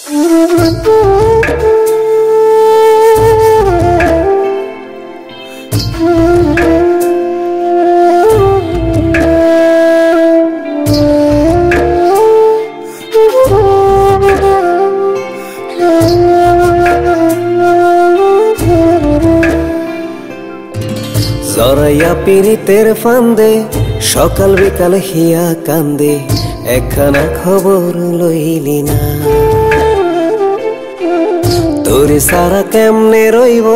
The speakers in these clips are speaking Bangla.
জরাইয়া পীড়িতের ফান্দে সকাল বিকাল হিয়া কান্দে, একখানা খবর লইলি না। তোরে সারা কেমনে রইব,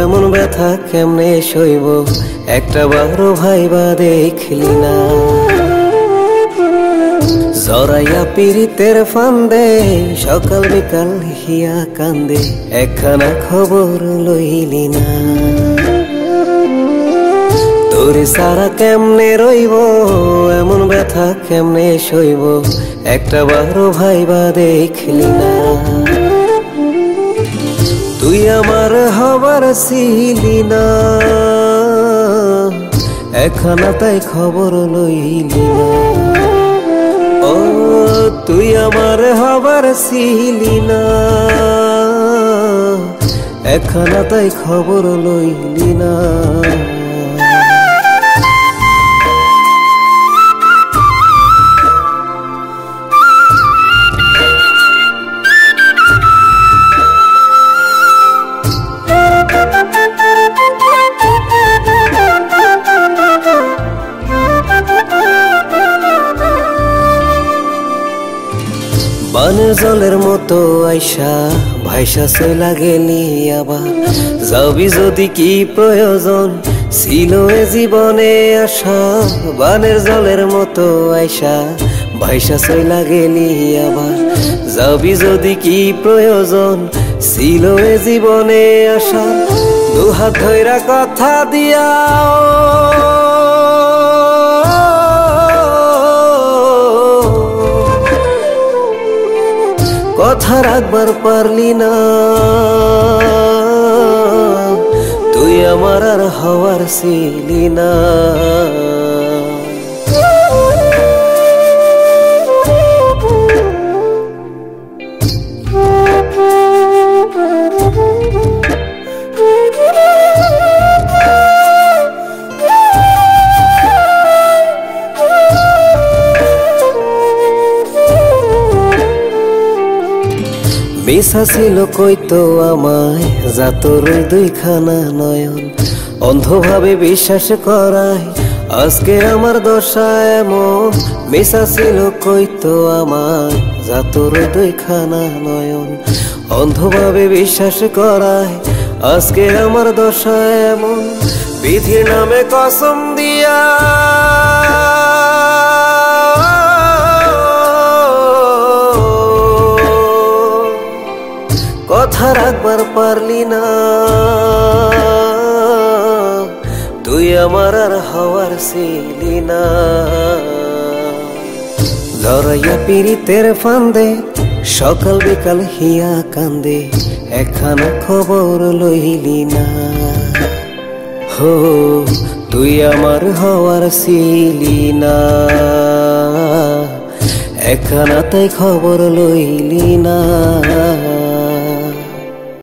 এমন ব্যথা কেমনে সইব, একটা বারো ভাইবা দেখলি না। জরাইয়া পীড়িতের ফান্দে সকাল বিকাল হিয়া কান্দে, একখানা খবর লইলি না। তোরে সারা কেমনে রইব, এমন ব্যথা কেমনে সইব, একটা বারো ভাইবা দেখলি না। তুই আমার হবার ছিলি না, একখানা তাই খবর লইলি না। ও তুই আমার হবার ছিলি না, একখানা তাই খবর লইলি না। বানের জলের মতো আইসা ভাইসা চইলা গেলি আবার, যাবি যদি কি প্রয়োজন ছিল এ জীবনে আশা। বানের জলের মতো আইসা ভাইসা চইলা গেলি আবার, যাবি যদি কি প্রয়োজন ছিল এ জীবনে আশা। দুহাত ধইরা কথা দিয়া কথা রাখবার পারলি না, তুই আমার আর হওয়ার ছিলি না। মিশা ছিল কইতো আমায় যা তোর দুইখানা নয়ন, অন্ধভাবে বিশ্বাস করায় আজকে আমার দশা এমন। মিশা ছিল কইতো আমায় যা তোর দুইখানা নয়ন, অন্ধভাবে বিশ্বাস করায় আজকে আমার দশা এমন। বিধির নামে কসম দিয়া কথা রাখবার পারলি না, তুই আমার আর হওয়ার ছিলি না। জরাইয়া পীড়িতের ফান্দে সকাল বিকাল হিয়া কান্দে, একখানা খবর লইলি না। হো তুই আমার হওয়ার ছিলি না, একখানা তাই খবর লইলি না।